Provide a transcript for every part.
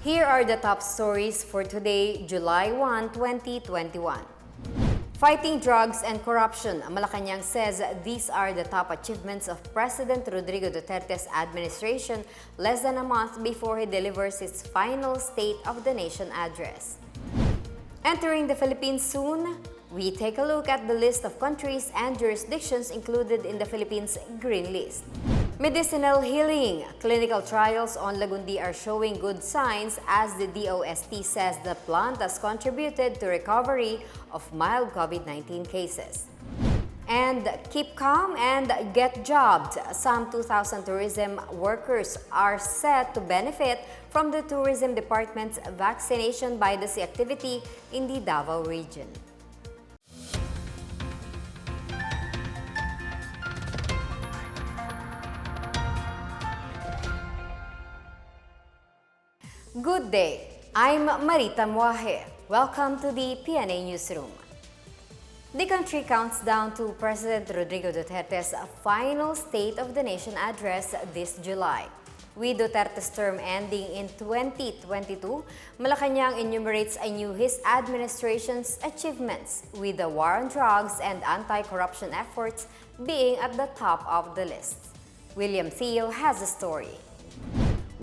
Here are the top stories for today, July 1, 2021. Fighting drugs and corruption. Malacanang says these are the top achievements of President Rodrigo Duterte's administration less than a month before he delivers his final State of the Nation address. Entering the Philippines soon, we take a look at the list of countries and jurisdictions included in the Philippines Green List. Medicinal healing. Clinical trials on Lagundi are showing good signs as the DOST says the plant has contributed to recovery of mild COVID-19 cases. And keep calm and get jobbed. Some 2,000 tourism workers are set to benefit from the Tourism Department's vaccination by the sea activity in the Davao region. Good day, I'm Marita Muaje. Welcome to the PNA Newsroom. The country counts down to President Rodrigo Duterte's final State of the Nation address this July. With Duterte's term ending in 2022, Malacanang enumerates anew his administration's achievements, with the war on drugs and anti-corruption efforts being at the top of the list. William Theo has a story.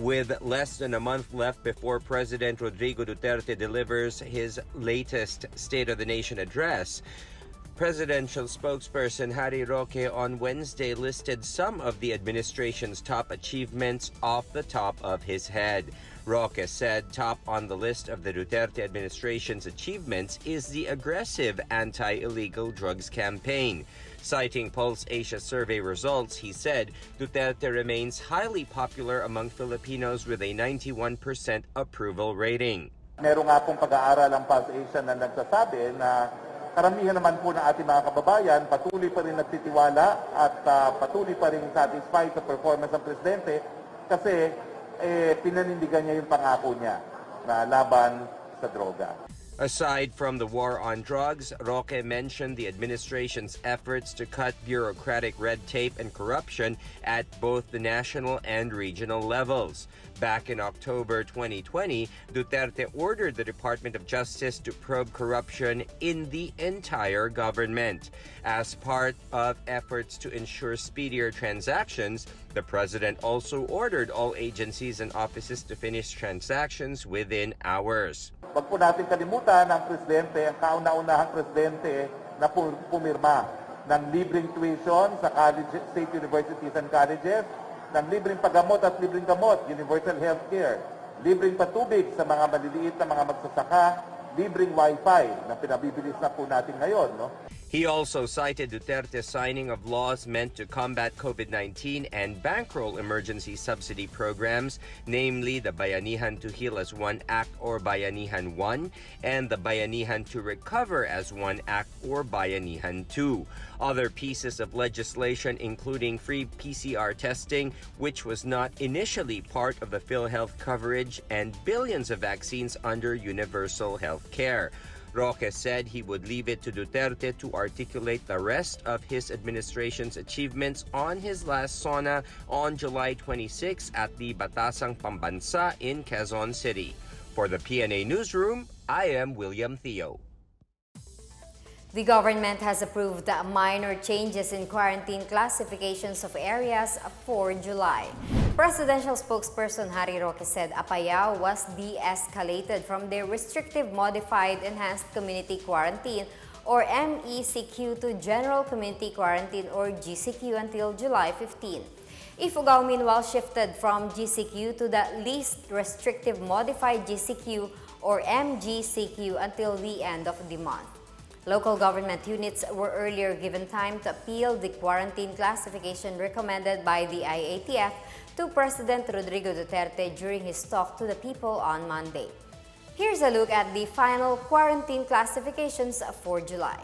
With less than a month left before President Rodrigo Duterte delivers his latest State of the Nation address, presidential spokesperson Harry Roque on Wednesday listed some of the administration's top achievements off the top of his head. Roque said top on the list of the Duterte administration's achievements is the aggressive anti-illegal drugs campaign. Citing Pulse Asia survey results, he said Duterte remains highly popular among Filipinos with a 91% approval rating. Meron nga pong pag-aaral ang Pulse Asia na nagsasabi na karamihan naman po ng ating mga kababayan patuloy pa rin nagtitiwala at patuloy pa rin satisfied sa performance ng Presidente kasi pinanindigan niya yung pangako niya na laban sa droga. Aside from the war on drugs, Roque mentioned the administration's efforts to cut bureaucratic red tape and corruption at both the national and regional levels. Back in October 2020, Duterte ordered the Department of Justice to probe corruption in the entire government. As part of efforts to ensure speedier transactions, the president also ordered all agencies and offices to finish transactions within hours. Wag po natin kalimutan ang Presidente, ang kauna-unahang Presidente na pumirma ng libreng tuition sa college, state universities and colleges, ng libreng paggamot at libreng gamot, universal healthcare, libreng patubig sa mga maliliit na mga magsasaka, libreng wifi na pinabibilis na po natin ngayon. No? He also cited Duterte's signing of laws meant to combat COVID-19 and bankroll emergency subsidy programs, namely the Bayanihan to Heal as One Act or Bayanihan 1 and the Bayanihan to Recover as One Act or Bayanihan 2. Other pieces of legislation including free PCR testing, which was not initially part of the PhilHealth coverage, and billions of vaccines under universal health care. Roque said he would leave it to Duterte to articulate the rest of his administration's achievements on his last SONA on July 26 at the Batasang Pambansa in Quezon City. For the PNA Newsroom, I am William Theo. The government has approved minor changes in quarantine classifications of areas for July. Presidential spokesperson Harry Roque said Apayao was de-escalated from their restrictive modified enhanced community quarantine or MECQ to general community quarantine or GCQ until July 15. Ifugao meanwhile shifted from GCQ to the least restrictive modified GCQ or MGCQ until the end of the month. Local government units were earlier given time to appeal the quarantine classification recommended by the IATF to President Rodrigo Duterte during his talk to the people on Monday. Here's a look at the final quarantine classifications for July.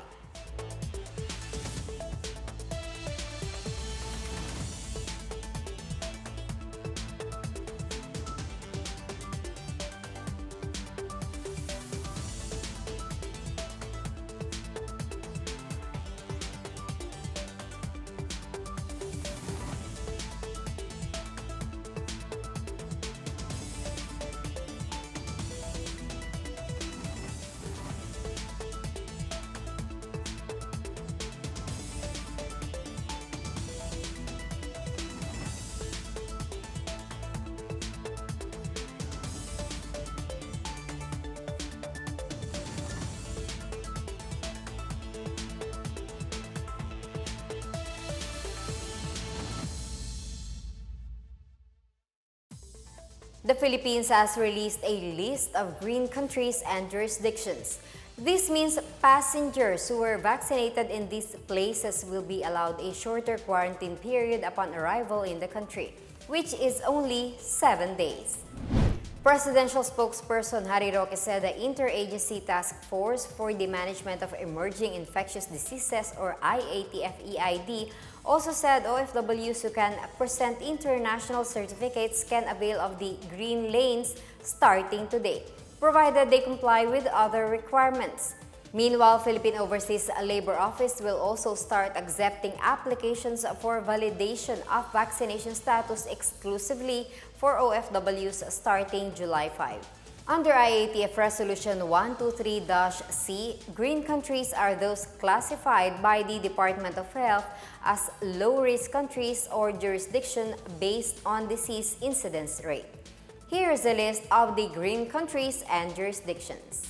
The Philippines has released a list of green countries and jurisdictions. This means passengers who were vaccinated in these places will be allowed a shorter quarantine period upon arrival in the country, which is only 7 days. Presidential spokesperson Harry Roque said the Interagency Task Force for the Management of Emerging Infectious Diseases, or IATF-EID, also said OFWs who can present international certificates can avail of the green lanes starting today, provided they comply with other requirements. Meanwhile, Philippine Overseas Labor Office will also start accepting applications for validation of vaccination status exclusively for OFWs starting July 5. Under IATF Resolution 123-C, green countries are those classified by the Department of Health as low-risk countries or jurisdiction based on disease incidence rate. Here is a list of the green countries and jurisdictions.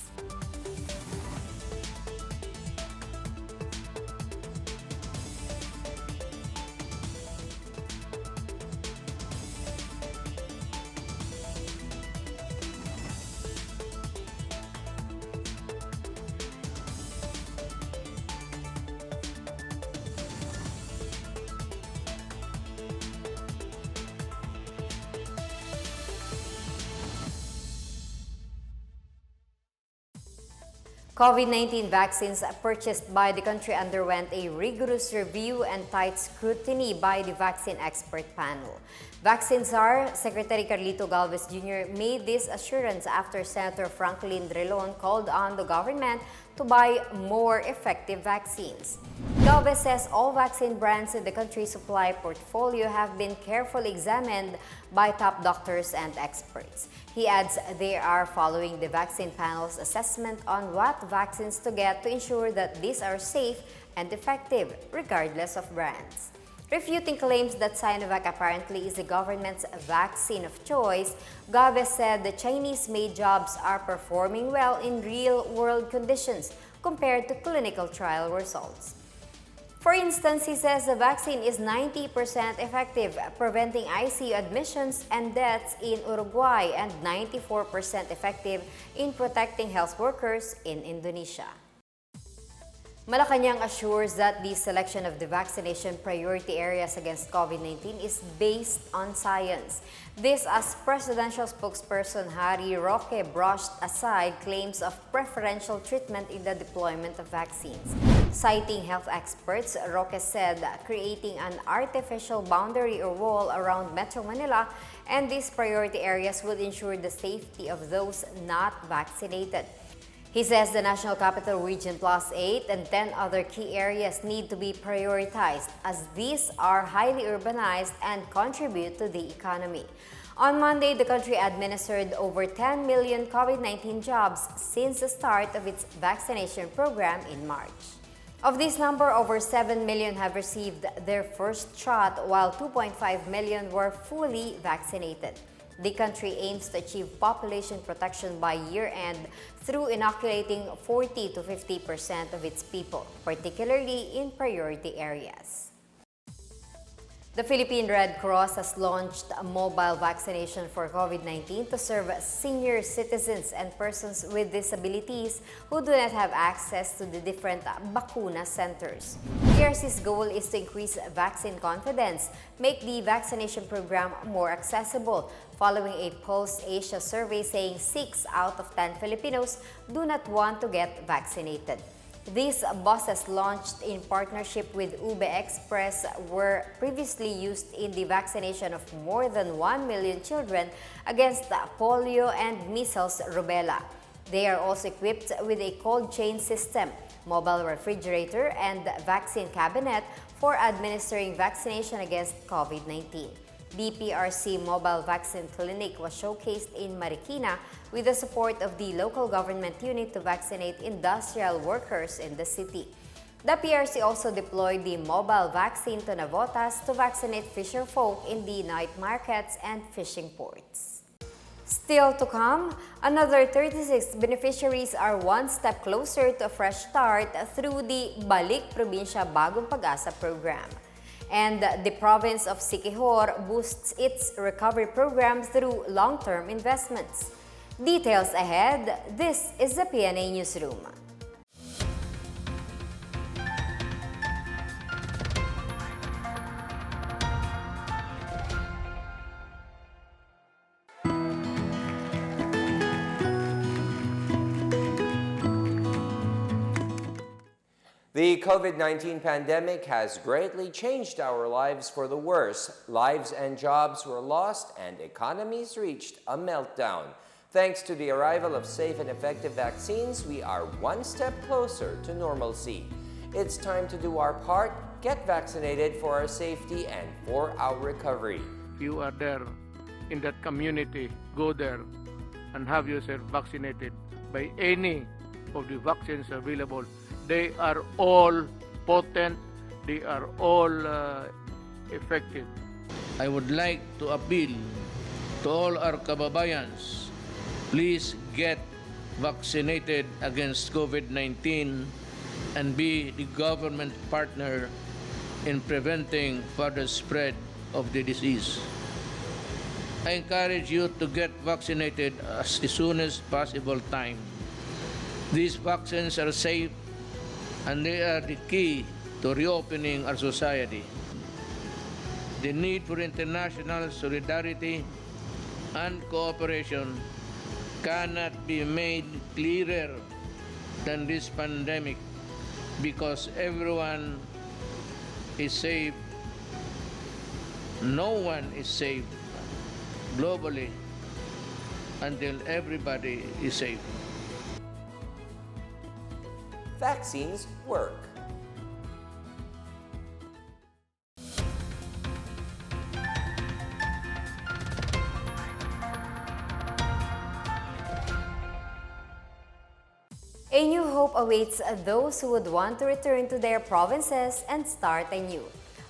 COVID-19 vaccines purchased by the country underwent a rigorous review and tight scrutiny by the vaccine expert panel. Vaccine Czar Secretary Carlito Galvez Jr. made this assurance after Senator Franklin Drilon called on the government to buy more effective vaccines. Galvez says all vaccine brands in the country's supply portfolio have been carefully examined by top doctors and experts. He adds they are following the vaccine panel's assessment on what vaccines to get to ensure that these are safe and effective, regardless of brands. Refuting claims that Sinovac apparently is the government's vaccine of choice, Galvez said the Chinese-made jabs are performing well in real-world conditions compared to clinical trial results. For instance, he says the vaccine is 90% effective, preventing ICU admissions and deaths in Uruguay and 94% effective in protecting health workers in Indonesia. Malacanang assures that the selection of the vaccination priority areas against COVID-19 is based on science. This as presidential spokesperson Harry Roque brushed aside claims of preferential treatment in the deployment of vaccines. Citing health experts, Roque said creating an artificial boundary or wall around Metro Manila and these priority areas would ensure the safety of those not vaccinated. He says the National Capital Region plus 8 and 10 other key areas need to be prioritized as these are highly urbanized and contribute to the economy. On Monday, the country administered over 10 million COVID-19 jabs since the start of its vaccination program in March. Of this number, over 7 million have received their first shot while 2.5 million were fully vaccinated. The country aims to achieve population protection by year-end through inoculating 40 to 50% of its people, particularly in priority areas. The Philippine Red Cross has launched a mobile vaccination for COVID-19 to serve senior citizens and persons with disabilities who do not have access to the different Bakuna centers. PRC's goal is to increase vaccine confidence, make the vaccination program more accessible, following a Pulse Asia survey saying 6 out of 10 Filipinos do not want to get vaccinated. These buses, launched in partnership with Ube Express, were previously used in the vaccination of more than 1 million children against polio and measles rubella. They are also equipped with a cold chain system, mobile refrigerator, and vaccine cabinet for administering vaccination against COVID-19. The PRC Mobile Vaccine Clinic was showcased in Marikina with the support of the local government unit to vaccinate industrial workers in the city. The PRC also deployed the mobile vaccine to Navotas to vaccinate fisher folk in the night markets and fishing ports. Still to come, another 36 beneficiaries are one step closer to a fresh start through the Balik Probinsya Bagong Pag-asa program. And the province of Siquijor boosts its recovery program through long-term investments. Details ahead, this is the PNA Newsroom. The COVID-19 pandemic has greatly changed our lives for the worse. Lives and jobs were lost and economies reached a meltdown. Thanks to the arrival of safe and effective vaccines, we are one step closer to normalcy. It's time to do our part, get vaccinated for our safety and for our recovery. You are there in that community, go there and have yourself vaccinated by any of the vaccines available. They are all potent, they are all effective. I would like to appeal to all our kababayans, please get vaccinated against COVID-19 and be the government partner in preventing further spread of the disease. I encourage you to get vaccinated as soon as possible time. These vaccines are safe and they are the key to reopening our society. The need for international solidarity and cooperation cannot be made clearer than this pandemic because everyone is safe. No one is safe globally until everybody is safe. Vaccines work. A new hope awaits those who would want to return to their provinces and start anew.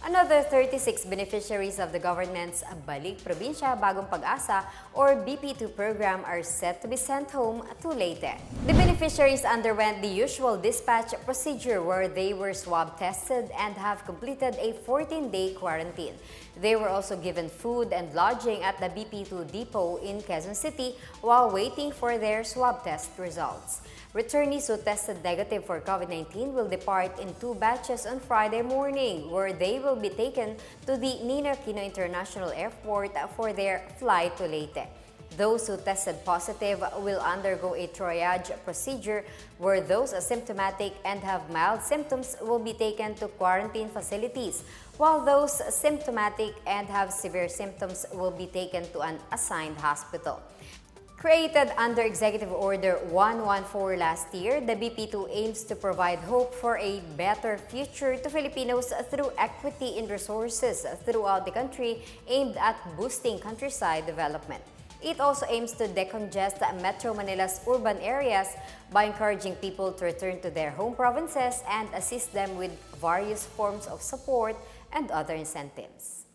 Another 36 beneficiaries of the government's Balik Probinsya Bagong Pag-asa or BP2 program are set to be sent home to Leyte. The beneficiaries underwent the usual dispatch procedure where they were swab tested and have completed a 14-day quarantine. They were also given food and lodging at the BP2 depot in Quezon City while waiting for their swab test results. Returnees who tested negative for COVID-19 will depart in 2 batches on Friday morning, where they will be taken to the Ninoy Aquino International Airport for their flight to Leyte. Those who tested positive will undergo a triage procedure where those asymptomatic and have mild symptoms will be taken to quarantine facilities, while those symptomatic and have severe symptoms will be taken to an assigned hospital. Created under Executive Order 114 last year, the BP2 aims to provide hope for a better future to Filipinos through equity in resources throughout the country aimed at boosting countryside development. It also aims to decongest Metro Manila's urban areas by encouraging people to return to their home provinces and assist them with various forms of support and other incentives.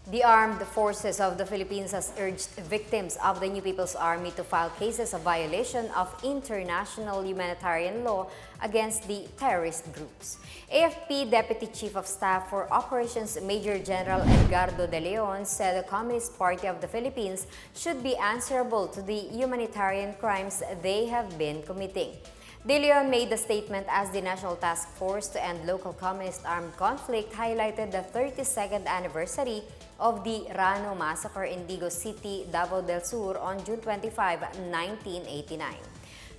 The Armed Forces of the Philippines has urged victims of the New People's Army to file cases of violation of international humanitarian law against the terrorist groups. AFP Deputy Chief of Staff for Operations Major General Edgardo De Leon said the Communist Party of the Philippines should be answerable to the humanitarian crimes they have been committing. De Leon made the statement as the National Task Force to End Local Communist Armed Conflict highlighted the 32nd anniversary of the Rano Massacre in Digo City, Davao del Sur on June 25, 1989.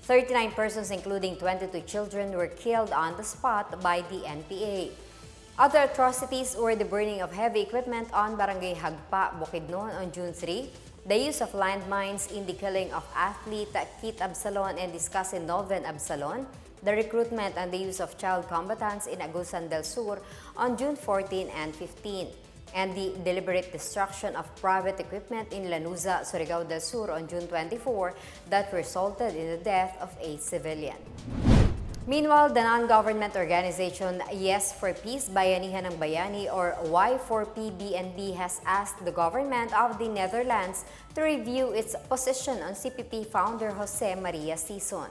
39 persons, including 22 children, were killed on the spot by the NPA. Other atrocities were the burning of heavy equipment on Barangay Hagpa, Bukidnon on June 3, the use of landmines in the killing of athlete Kit Absalon and his cousin Noven Absalon, the recruitment and the use of child combatants in Agusan del Sur on June 14 and 15, and the deliberate destruction of private equipment in Lanuza, Surigao del Sur on June 24 that resulted in the death of a civilian. Meanwhile, the non-government organization Yes for Peace Bayanihan ng Bayani or Y4P-BNB has asked the government of the Netherlands to review its position on CPP founder Jose Maria Sison.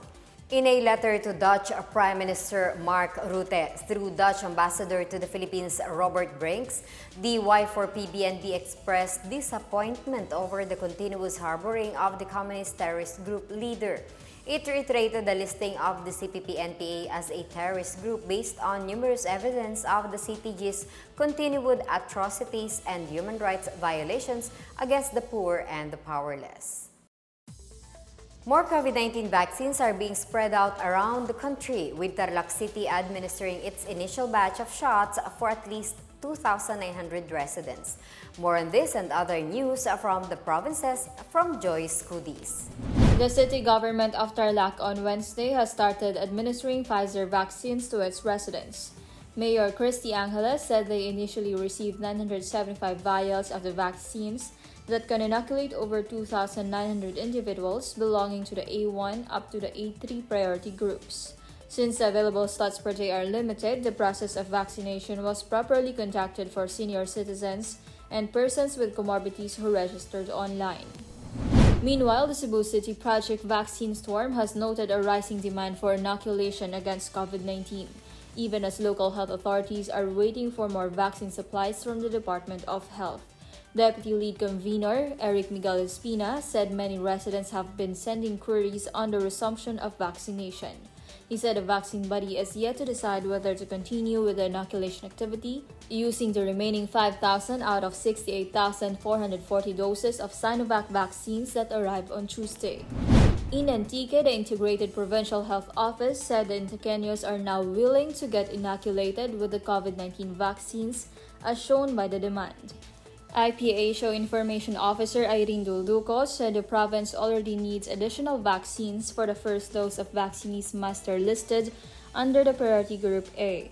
In a letter to Dutch Prime Minister Mark Rutte through Dutch Ambassador to the Philippines Robert Brinks, the Y4PBND expressed disappointment over the continuous harboring of the Communist terrorist group leader. It reiterated the listing of the CPP-NPA as a terrorist group based on numerous evidence of the CTG's continued atrocities and human rights violations against the poor and the powerless. More COVID-19 vaccines are being spread out around the country, with Tarlac City administering its initial batch of shots for at least 2,900 residents. More on this and other news from the provinces from Joyce Cudis. The city government of Tarlac on Wednesday has started administering Pfizer vaccines to its residents. Mayor Christy Angeles said they initially received 975 vials of the vaccines that can inoculate over 2,900 individuals belonging to the A1 up to the A3 priority groups. Since the available slots per day are limited, the process of vaccination was properly conducted for senior citizens and persons with comorbidities who registered online. Meanwhile, the Cebu City Project Vaccine Storm has noted a rising demand for inoculation against COVID-19, even as local health authorities are waiting for more vaccine supplies from the Department of Health. Deputy Lead Convener Eric Miguel Espina said many residents have been sending queries on the resumption of vaccination. He said the vaccine body is yet to decide whether to continue with the inoculation activity, using the remaining 5,000 out of 68,440 doses of Sinovac vaccines that arrived on Tuesday. In Antique, the Integrated Provincial Health Office said the Antiqueños are now willing to get inoculated with the COVID-19 vaccines as shown by the demand. IPA Show Information Officer Irene Dulduco said the province already needs additional vaccines for the first dose of vaccinees master listed under the Priority Group A.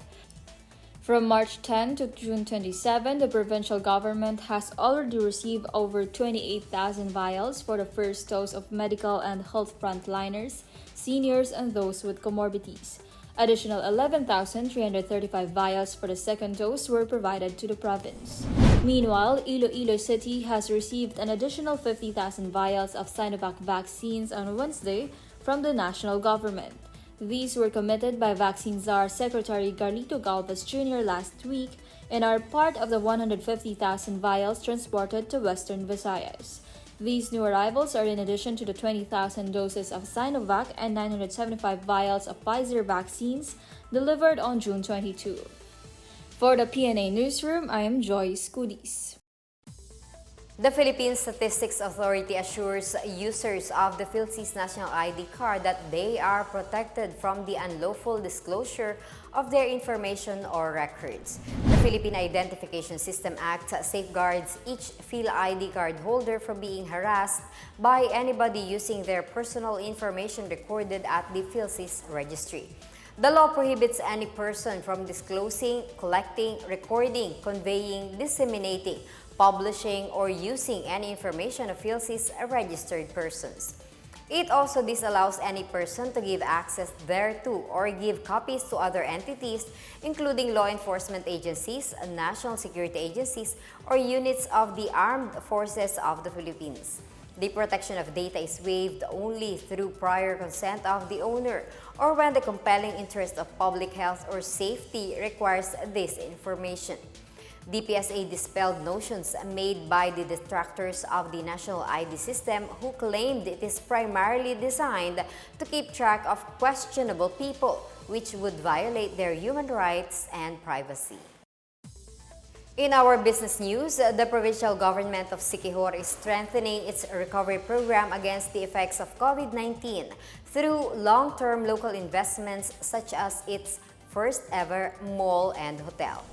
From March 10 to June 27, the provincial government has already received over 28,000 vials for the first dose of medical and health frontliners, seniors, and those with comorbidities. Additional 11,335 vials for the second dose were provided to the province. Meanwhile, Iloilo City has received an additional 50,000 vials of Sinovac vaccines on Wednesday from the national government. These were committed by Vaccine Czar Secretary Carlito Galvez Jr. last week and are part of the 150,000 vials transported to Western Visayas. These new arrivals are in addition to the 20,000 doses of Sinovac and 975 vials of Pfizer vaccines delivered on June 22. For the PNA Newsroom, I am Joyce Cudis. The Philippine Statistics Authority assures users of the PhilSys National ID card that they are protected from the unlawful disclosure of their information or records. The Philippine Identification System Act safeguards each PhilID card holder from being harassed by anybody using their personal information recorded at the PhilSys registry. The law prohibits any person from disclosing, collecting, recording, conveying, disseminating, publishing, or using any information of PhilSys registered persons. It also disallows any person to give access thereto or give copies to other entities, including law enforcement agencies, national security agencies, or units of the armed forces of the Philippines. The protection of data is waived only through prior consent of the owner or when the compelling interest of public health or safety requires this information. DPSA dispelled notions made by the detractors of the national ID system who claimed it is primarily designed to keep track of questionable people, which would violate their human rights and privacy. In our business news, the provincial government of Siquijor is strengthening its recovery program against the effects of COVID-19 through long-term local investments such as its first-ever mall and hotel.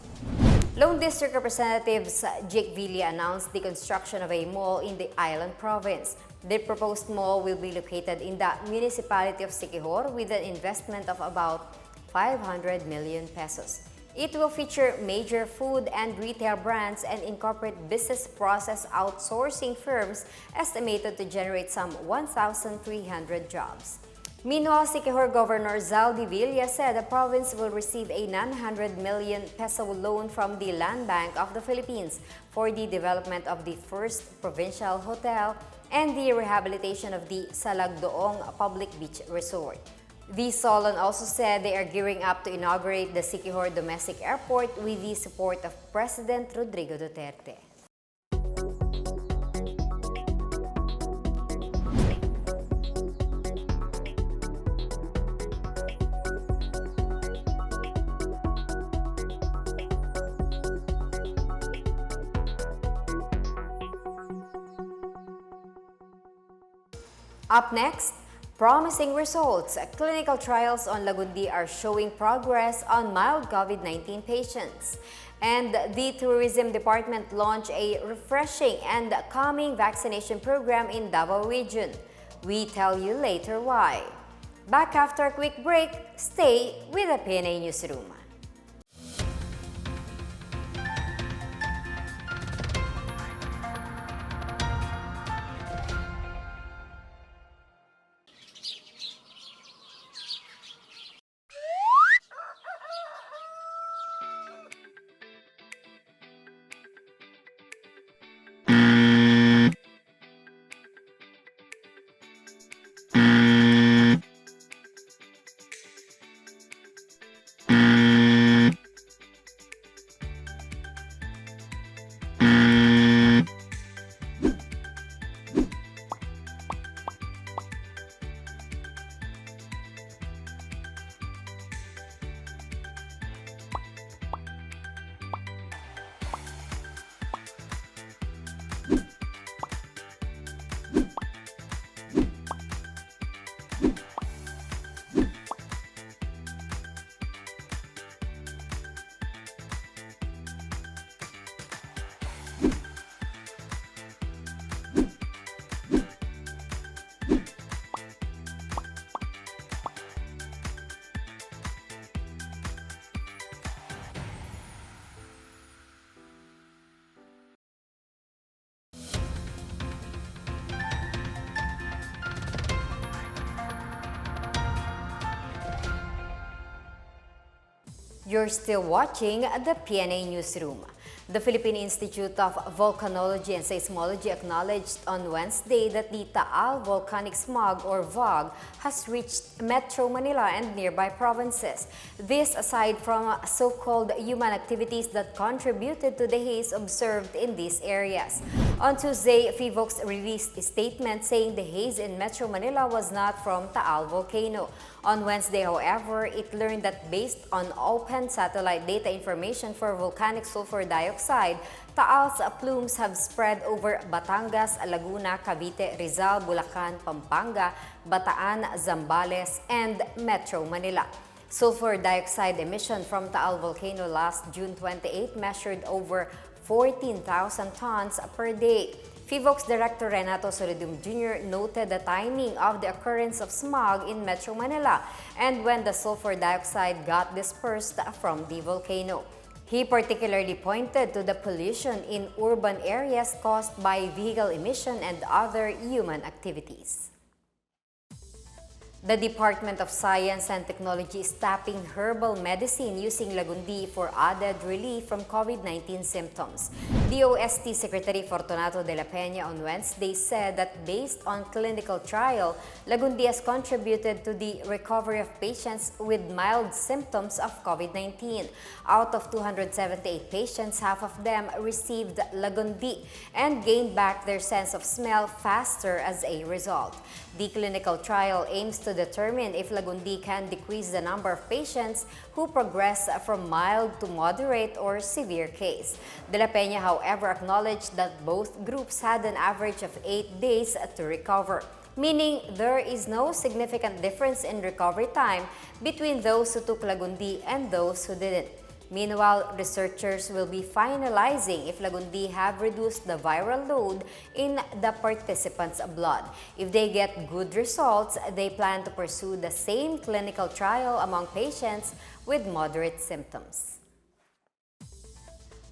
Lone District Representatives Jake Villa announced the construction of a mall in the Island Province. The proposed mall will be located in the municipality of Siquijor with an investment of about 500 million pesos. It will feature major food and retail brands and incorporate business process outsourcing firms estimated to generate some 1,300 jobs. Meanwhile, Siquijor Governor Zaldi Villa said the province will receive a 900 million peso loan from the Land Bank of the Philippines for the development of the first provincial hotel and the rehabilitation of the Salagdoong Public Beach Resort. The Solon also said they are gearing up to inaugurate the Siquijor Domestic Airport with the support of President Rodrigo Duterte. Up next, promising results. Clinical trials on Lagundi are showing progress on mild COVID-19 patients. And the Tourism Department launched a refreshing and calming vaccination program in Davao Region. We tell you later why. Back after a quick break, stay with the PNA Newsroom. You're still watching the PNA Newsroom. The Philippine Institute of Volcanology and Seismology acknowledged on Wednesday that the Taal volcanic smog, or VOG, has reached Metro Manila and nearby provinces. This aside from so-called human activities that contributed to the haze observed in these areas. On Tuesday, PHIVOLCS released a statement saying the haze in Metro Manila was not from Taal volcano. On Wednesday, however, it learned that based on open satellite data information for volcanic sulfur dioxide, Taal's plumes have spread over Batangas, Laguna, Cavite, Rizal, Bulacan, Pampanga, Bataan, Zambales, and Metro Manila. Sulfur dioxide emission from Taal volcano last June 28 measured over 14,000 tons per day. PHIVOLCS Director Renato Solidum Jr. noted the timing of the occurrence of smog in Metro Manila and when the sulfur dioxide got dispersed from the volcano. He particularly pointed to the pollution in urban areas caused by vehicle emission and other human activities. The Department of Science and Technology is tapping herbal medicine using Lagundi for added relief from COVID-19 symptoms. DOST Secretary Fortunato de la Peña on Wednesday said that based on clinical trial, Lagundi has contributed to the recovery of patients with mild symptoms of COVID-19. Out of 278 patients, half of them received Lagundi and gained back their sense of smell faster as a result. The clinical trial aims to determine if Lagundi can decrease the number of patients who progress from mild to moderate or severe case. De la Peña, however, acknowledged that both groups had an average of 8 days to recover, meaning there is no significant difference in recovery time between those who took Lagundi and those who didn't. Meanwhile, researchers will be finalizing if Lagundi have reduced the viral load in the participants' blood. If they get good results, they plan to pursue the same clinical trial among patients with moderate symptoms.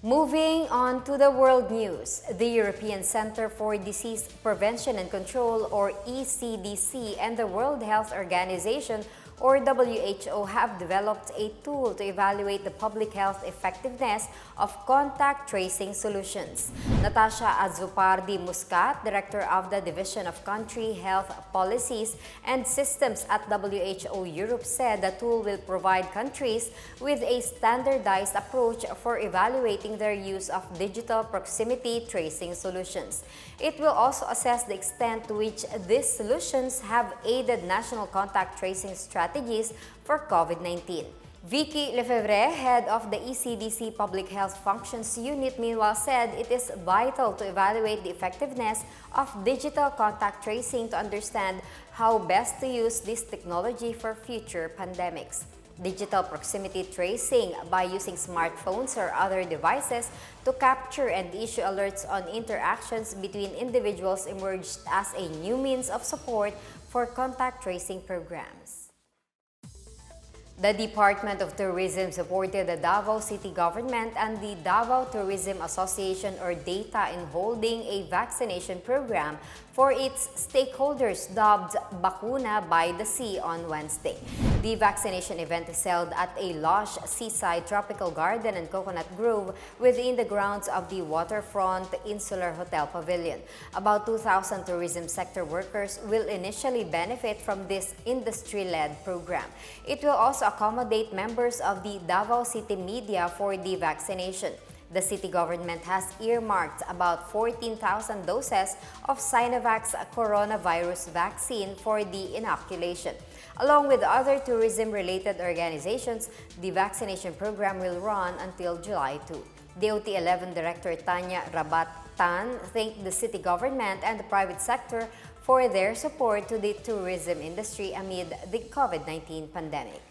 Moving on to the world news, the European Center for Disease Prevention and Control, or ECDC, and the World Health Organization or WHO have developed a tool to evaluate the public health effectiveness of contact tracing solutions. Natasha Azupardi Muscat, Director of the Division of Country Health Policies and Systems at WHO Europe, said the tool will provide countries with a standardized approach for evaluating their use of digital proximity tracing solutions. It will also assess the extent to which these solutions have aided national contact tracing strategies for COVID-19. Vicky Lefevre, head of the ECDC Public Health Functions Unit, meanwhile said it is vital to evaluate the effectiveness of digital contact tracing to understand how best to use this technology for future pandemics. Digital proximity tracing by using smartphones or other devices to capture and issue alerts on interactions between individuals emerged as a new means of support for contact tracing programs. The Department of Tourism supported the Davao City Government and the Davao Tourism Association or DATA in holding a vaccination program for its stakeholders dubbed Bakuna by the Sea on Wednesday. The vaccination event is held at a lush seaside tropical garden and coconut grove within the grounds of the Waterfront Insular Hotel Pavilion. About 2,000 tourism sector workers will initially benefit from this industry-led program. It will also accommodate members of the Davao City media for the vaccination. The city government has earmarked about 14,000 doses of Sinovac coronavirus vaccine for the inoculation. Along with other tourism-related organizations, the vaccination program will run until July 2. DOT 11 Director Tanya Rabat-Tan thanked the city government and the private sector for their support to the tourism industry amid the COVID-19 pandemic.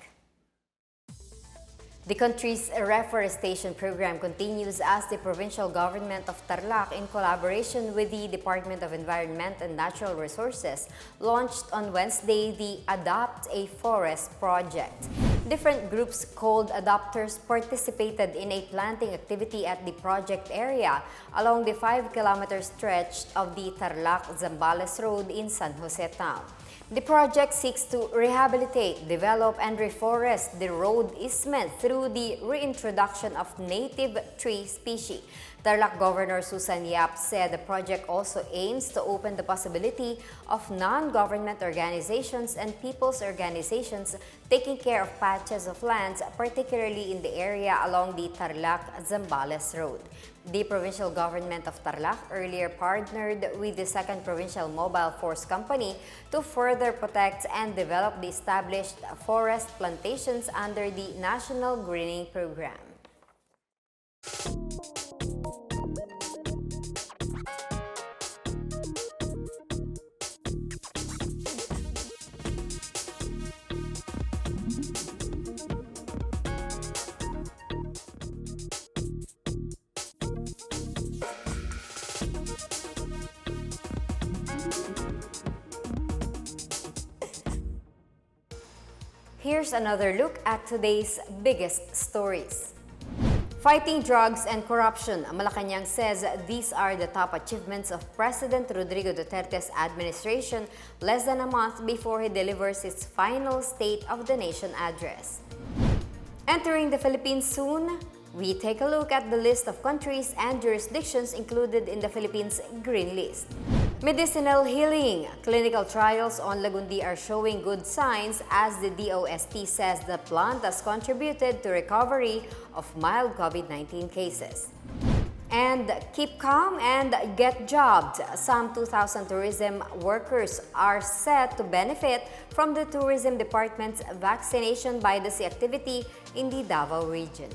The country's reforestation program continues as the provincial government of Tarlac, in collaboration with the Department of Environment and Natural Resources, launched on Wednesday the Adopt a Forest project. Different groups called adopters participated in a planting activity at the project area along the 5-kilometer stretch of the Tarlac-Zambales Road in San Jose Town. The project seeks to rehabilitate, develop, and reforest the road easement through the reintroduction of native tree species. Tarlac Governor Susan Yap said the project also aims to open the possibility of non-government organizations and people's organizations taking care of patches of lands, particularly in the area along the Tarlac-Zambales Road. The provincial government of Tarlac earlier partnered with the 2nd Provincial Mobile Force Company to further protect and develop the established forest plantations under the National Greening Program. Here's another look at today's biggest stories. Fighting drugs and corruption, Malacanang says these are the top achievements of President Rodrigo Duterte's administration less than a month before he delivers his final State of the Nation address. Entering the Philippines soon, we take a look at the list of countries and jurisdictions included in the Philippines Green List. Medicinal healing. Clinical trials on Lagundi are showing good signs as the DOST says the plant has contributed to recovery of mild COVID-19 cases. And keep calm and get jobbed. Some 2,000 tourism workers are set to benefit from the Tourism Department's vaccination by the sea activity in the Davao region.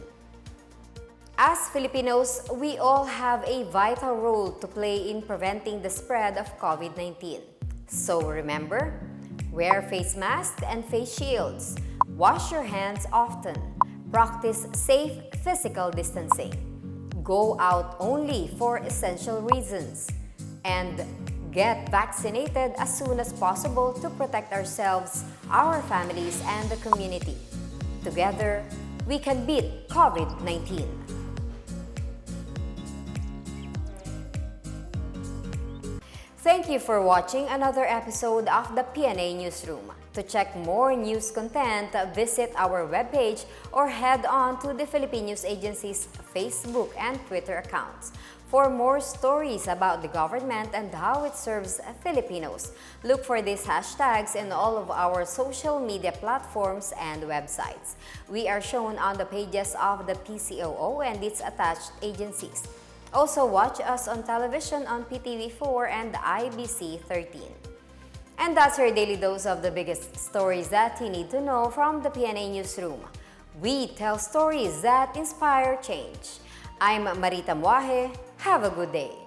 As Filipinos, we all have a vital role to play in preventing the spread of COVID-19. So remember, wear face masks and face shields, wash your hands often, practice safe physical distancing, go out only for essential reasons, and get vaccinated as soon as possible to protect ourselves, our families, and the community. Together, we can beat COVID-19. Thank you for watching another episode of the PNA Newsroom. To check more news content, visit our webpage or head on to the Philippine News Agency's Facebook and Twitter accounts. For more stories about the government and how it serves Filipinos, look for these hashtags in all of our social media platforms and websites. We are shown on the pages of the PCOO and its attached agencies. Also, watch us on television on PTV4 and IBC 13. And that's your daily dose of the biggest stories that you need to know from the PNA Newsroom. We tell stories that inspire change. I'm Marita Muaje. Have a good day.